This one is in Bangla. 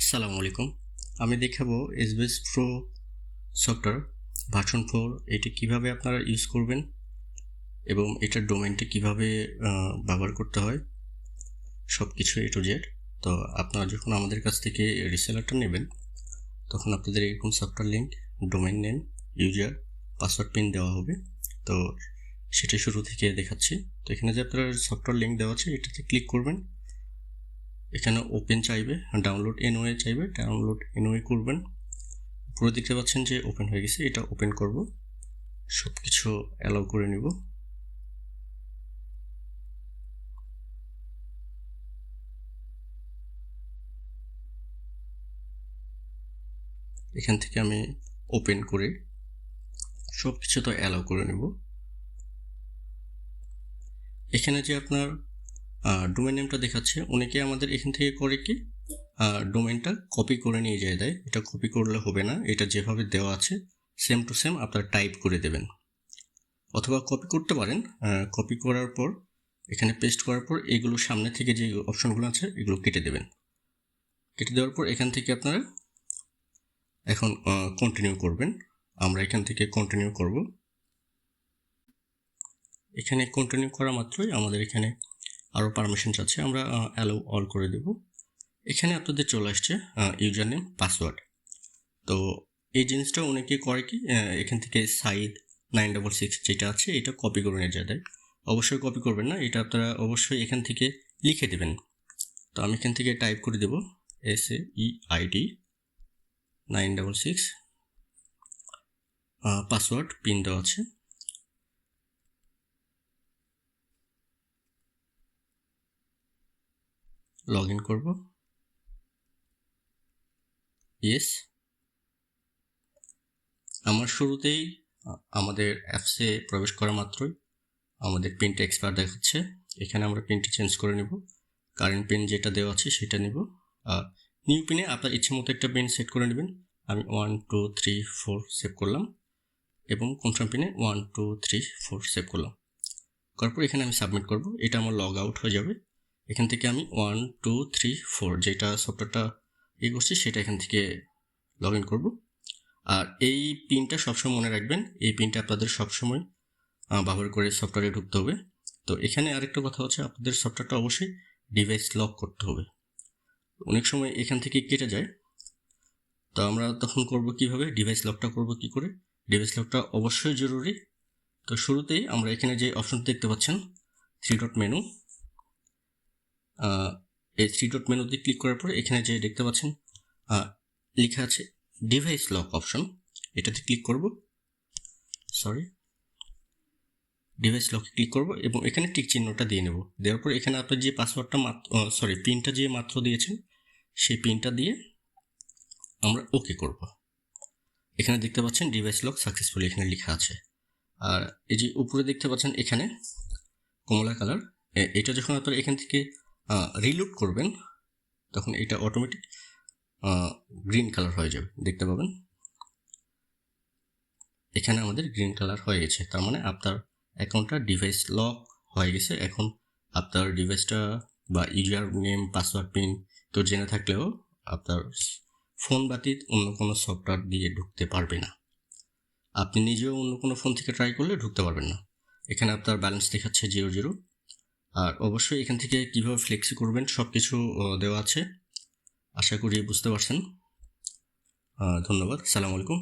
আসসালামু আলাইকুম। আমি দেখাবো এসবিএস প্রো সফটওয়্যার ভার্সন 4 এটি কিভাবে আপনারা ইউজ করবেন এবং এটার ডোমেনটা কিভাবে ব্যবহার করতে হয়, সব কিছু এ টু জেড। তো আপনারা যখন আমাদের কাছ থেকে রিসেলারটা নেবেন তখন আপনাদের এরকম software link, domain name, user, password pin দেওয়া হবে। তো সেটা শুরু থেকে দেখাচ্ছি। তো এখানে যে আপনার সফটওয়্যার লিঙ্ক দেওয়া আছে এটাতে ক্লিক করবেন। এখানে ওপেন চাইবে, ডাউনলোড এনওয়ে চাইবে, ডাউনলোড এনওয়ে করবেন। পুরো দেখতে পাচ্ছেন যে ওপেন হয়ে গেছে। এটা ওপেন করব, সব কিছু অ্যালাউ করে নিব। এখান থেকে আমি ওপেন করে সব কিছু তো অ্যালাউ করে নেব। এখানে যে আপনার ডোমেন নেমটা দেখাচ্ছে, অনেকে আমাদের এখান থেকে করে কি ডোমেনটা কপি করে নিয়ে যায় দেয়। এটা কপি করলে হবে না, এটা যেভাবে দেওয়া আছে সেম টু সেম আপনারা টাইপ করে দেবেন, অথবা কপি করতে পারেন। কপি করার পর এখানে পেস্ট করার পর এগুলো সামনে থেকে যে অপশনগুলো আছে এগুলো কেটে দেবেন। কেটে দেওয়ার পর এখান থেকে আপনারা এখন কন্টিনিউ করবেন। আমরা এখান থেকে কন্টিনিউ করব। এখানে কন্টিনিউ করা মাত্রই আমাদের এখানে আরও পারমিশন চাচ্ছে, আমরা অ্যালাউ অল করে দেব। এখানে আপনাদের চলে আসছে ইউজার নেম, পাসওয়ার্ড। তো এই জিনিসটা অনেকে করে কি এখান থেকে সাইড 966 যেটা আছে এটা কপি করে নিয়ে যায়। অবশ্যই কপি করবেন না, এটা আপনারা অবশ্যই এখান থেকে লিখে দেবেন। তো আমি এখান থেকে টাইপ করে দেব SAEID 966, পাসওয়ার্ড পিন দেওয়া আছে। লগ ইন করব, ইয়েস। আমার শুরুতেই আমাদের অ্যাপসে প্রবেশ করা মাত্রই আমাদের পিনটা এক্সপায়ার দেখাচ্ছে। এখানে আমরা পিনটা চেঞ্জ করে নেব। কারেন্ট পিন যেটা দেওয়া আছে সেটা নেব। নিউ পিনে আপনার ইচ্ছে মতো একটা পিন সেট করে নেবেন। আমি 1 2 3 4 সেভ করলাম এবং কনফার্ম পিনে 1 2 3 4 সেভ করলাম। করার পর এখানে আমি সাবমিট করব। এটা আমার লগ আউট হয়ে যাবে। এখান থেকে আমি 1 2 3 4 যেটা সফটওয়্যারটা করছি সেটা এখান থেকে লগ ইন করবো। আর এই পিনটা সবসময় মনে রাখবেন, এই পিনটা আপনাদের সবসময় ব্যবহার করে সফটওয়্যারে ঢুকতে হবে। তো এখানে আরেকটা কথা হচ্ছে, আপনাদের সফটওয়্যারটা অবশ্যই ডিভাইস লক করতে হবে। অনেক সময় এখান থেকে কেটে যায়, তো আমরা তখন করব কিভাবে, ডিভাইস লকটা করব কি করে। ডিভাইস লকটা অবশ্যই জরুরি। তো শুরুতেই আমরা এখানে যে অপশন দেখতে পাচ্ছেন 3 ডট মেনু, এই 3 ডট মেনুতে ক্লিক করার পর এখানে যে দেখতে পাচ্ছেন লেখা আছে ডিভাইস লক অপশন, এটাতে ক্লিক করব। ডিভাইস লকে ক্লিক করব এবং এখানে টিক চিহ্নটা দিয়ে নেব। দেওয়ার পর এখানে আপনার যে পাসওয়ার্ডটা পিনটা যে মাত্র দিয়েছেন সেই পিনটা দিয়ে আমরা ওকে করব। এখানে দেখতে পাচ্ছেন ডিভাইস লক সাকসেসফুলি এখানে লেখা আছে। আর এই যে উপরে দেখতে পাচ্ছেন এখানে কমলা কালার, এটা যখন আপনারা এখান থেকে রিলোড করবেন তখন এটা অটোমেটিক গ্রিন কালার হয়ে যাবে, দেখতে পাবেন। এখানে আমাদের গ্রিন কালার হয়ে গেছে, তার মানে আপনার অ্যাকাউন্টটা ডিভাইস লক হয়ে গেছে। এখন আপনার ডিভাইসটা বা ইউজার নেম, পাসওয়ার্ড পিন কেউ জেনে থাকলেও আপনার ফোন ব্যতীত অন্য কোনো সফটওয়্যার দিয়ে ঢুকতে পারবে না। আপনি নিজেও অন্য কোনো ফোন থেকে ট্রাই করলে ঢুকতে পারবেন না। এখানে আপনার ব্যালেন্স দেখাচ্ছে 0 আর অবশ্যই এখান থেকে কীভাবে ফ্লেক্সি করবেন সব কিছু দেওয়া আছে। আশা করি বুঝতে পারছেন। ধন্যবাদ। সালাম আলাইকুম।